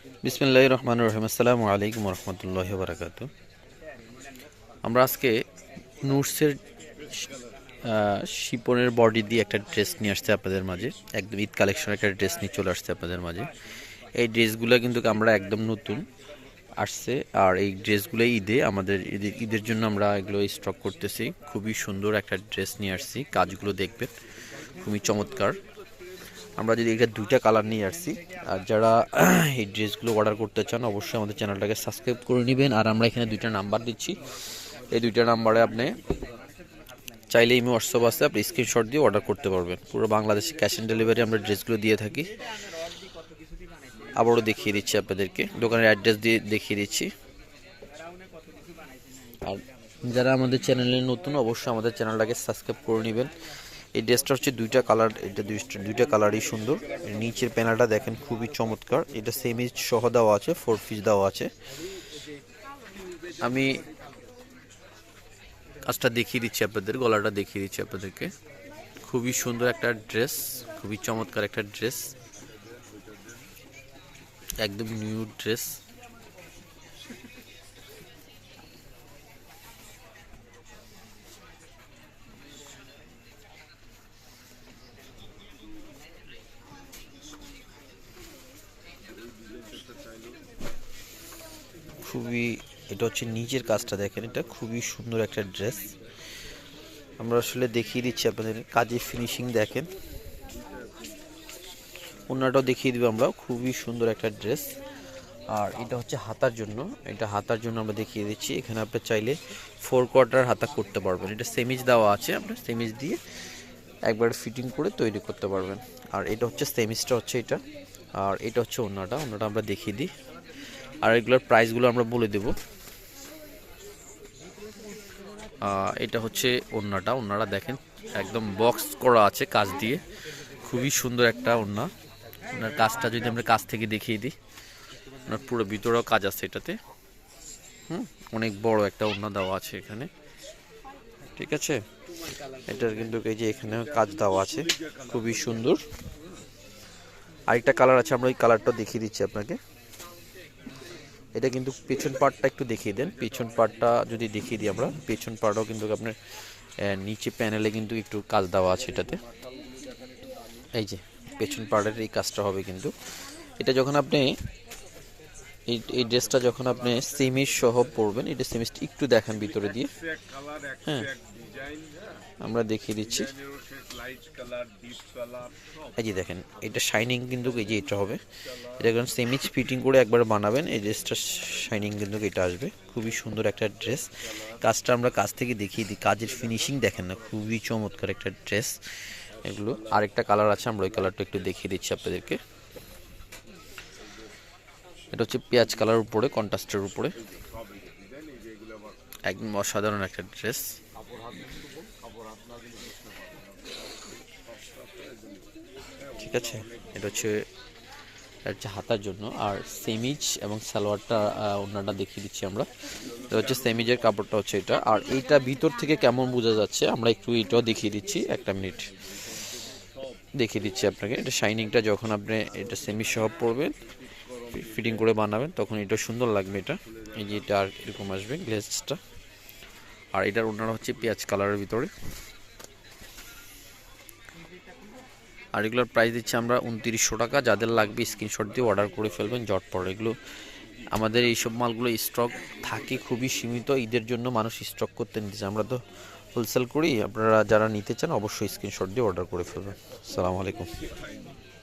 বিসমিল্লাহির রহমানির রহিম। আসসালামু আলাইকুম রহমতুল্লাহি ওয়া বারাকাতুহু। আমরা আজকে নুটসের শিপনের বডি দিয়ে একটা ড্রেস নিয়ে আসছে আপনাদের মাঝে। একদম ঈদ কালেকশনের একটা ড্রেস নিয়ে চলে আসছে আপনাদের মাঝে। এই ড্রেসগুলো কিন্তু আমরা একদম নতুন আসছে, আর এই ড্রেসগুলো ঈদে আমাদের ঈদের জন্য আমরা এগুলো স্টক করতেছি। খুবই সুন্দর একটা ড্রেস নিয়ে আসছি, কাজগুলো দেখবেন খুবই চমৎকার। আমরা যদি এটা দুইটা কালার নিয়ে আসছি, আর যারা এই ড্রেসগুলো অর্ডার করতে চান অবশ্যই আমাদের চ্যানেলটাকে সাবস্ক্রাইব করে নেবেন। আর আমরা এখানে দুইটা নাম্বার দিচ্ছি, এই দুইটা নাম্বারে আপনি চাইলে ইমো হোয়াটসঅ্যাপ আছে, আপনি স্ক্রিনশট দিয়ে অর্ডার করতে পারবেন। পুরো বাংলাদেশে ক্যাশ অন ডেলিভারি আমরা ড্রেসগুলো দিয়ে থাকি। আবারও দেখিয়ে দিচ্ছি আপনাদেরকে, দোকানের অ্যাড্রেস দিয়ে দেখিয়ে দিচ্ছি। আর যারা আমাদের চ্যানেলে নতুন অবশ্যই আমাদের চ্যানেলটাকে সাবস্ক্রাইব করে নেবেন। এই ড্রেসটা হচ্ছে দুইটা কালার, এটা দুইটা কালারই সুন্দর। নিচের প্যানেলটা দেখেন খুবই চমৎকার, এটা সেমিজ সহ দেওয়া আছে, 4 পিস দেওয়া আছে। আমি কাজটা দেখিয়ে দিচ্ছি আপনাদের, গলাটা দেখিয়ে দিচ্ছি আপনাদেরকে। খুবই সুন্দর একটা ড্রেস, খুবই চমৎকার একটা ড্রেস, একদম নিউ ড্রেস। খুবই, এটা হচ্ছে নিচের কাজটা দেখেন, এটা খুবই সুন্দর একটা ড্রেস। আমরা আসলে দেখিয়ে দিচ্ছি আপনাদের, কাজের ফিনিশিং দেখেন। ওনাটাও দেখিয়ে দিব আমরা, খুবই সুন্দর একটা ড্রেস। আর এটা হচ্ছে হাতার জন্য, এটা হাতার জন্য আমরা দেখিয়ে দিচ্ছি। এখানে আপনি চাইলে 4 কোয়ার্টার হাতা করতে পারবেন। এটা সেমিজ দেওয়া আছে, আপনি সেমিজ দিয়ে একবার ফিটিং করে তৈরি করতে পারবেন। আর এটা হচ্ছে সেমিজটা হচ্ছে এটা, আর এটা হচ্ছে ওনাটা আমরা দেখিয়ে দিই। আর এগুলোর প্রাইসগুলো আমরা বলে দেব। এটা হচ্ছে ওড়নাটা দেখেন, একদম বক্স করা আছে কাজ দিয়ে, খুবই সুন্দর একটা ওড়না। ওনার কাজটা যদি আমরা কাছ থেকে দেখিয়ে দিই, ওনার পুরো ভিতরেও কাজ আছে এটাতে। অনেক বড় একটা ওড়না দেওয়া আছে এখানে, ঠিক আছে। এটার কিন্তু এই যে এখানে কাজ দেওয়া আছে, খুবই সুন্দর। আরেকটা কালার আছে, আমরা ওই কালারটা দেখিয়ে দিচ্ছি আপনাকে। এটা কিন্তু পেছন পার্টটা একটু দেখিয়ে দেন, পেছন পার্টটা যদি দেখিয়ে দিই আমরা, পেছন পার্টও কিন্তু আপনার নিচে প্যানেলে কিন্তু একটু কাজ দেওয়া আছে এটাতে। এই যে পেছন পার্টের এই কাজটা হবে কিন্তু। এটা যখন আপনি এই ড্রেসটা যখন আপনি সেমিজ সহ পরবেন, এটা সেমিজটা একটু দেখেন ভিতরে দিয়ে। হ্যাঁ, আমরা দেখিয়ে দিচ্ছি। এই যে দেখেন, এটা শাইনিং কিন্তু এই যে এটা হবে, এটা যখন সেমিজ ফিটিং করে একবার বানাবেন এই ড্রেসটা শাইনিং কিন্তু এটা আসবে। খুবই সুন্দর একটা ড্রেস, কাজটা আমরা কাছ থেকে দেখিয়ে দিই, কাজের ফিনিশিং দেখেন না, খুবই চমৎকার একটা ড্রেস এগুলো। আরেকটা কালার আছে, আমরা ওই কালারটা একটু দেখিয়ে দিচ্ছি আপনাদেরকে। এটা হচ্ছে পেঁয়াজ কালার উপরে, কন্ট্রাস্টের উপরে, একদম অসাধারণ একটা ড্রেস। ঠিক আছে, এটা হচ্ছে হাতার জন্য। আর সেমিজ এবং সালোয়ারটা ওড়নাটা দেখিয়ে দিচ্ছি আমরা। এটা হচ্ছে সেমিজের কাপড়টা হচ্ছে এটা। আর এইটা ভিতর থেকে কেমন বোঝা যাচ্ছে আমরা একটু এটাও দেখিয়ে দিচ্ছি, একটা মিনিট দেখিয়ে দিচ্ছি আপনাকে। এটা শাইনিংটা যখন আপনি এটা সেমি সহ পরবেন, ফিটিং করে বানাবেন, তখন এটা সুন্দর লাগবে। এটা এই যে এটা আর এরকম আসবে গ্লেজটা। আর এটার ওড়নাটা হচ্ছে পেঁয়াজ কালারের ভিতরে। আর এগুলোর প্রাইস দিচ্ছি আমরা 2900 টাকা। যাদের লাগবে স্ক্রিনশট দিয়ে অর্ডার করে ফেলবেন ঝটপট। এগুলো আমাদের এইসব মালগুলো স্টক থাকে খুবই সীমিত, ঈদের জন্য মানুষ স্টক করতে নিতেছে, আমরা তো হোলসেল করি। আপনারা যারা নিতে চান অবশ্যই স্ক্রিনশট দিয়ে অর্ডার করে ফেলবেন। আসসালামু আলাইকুম।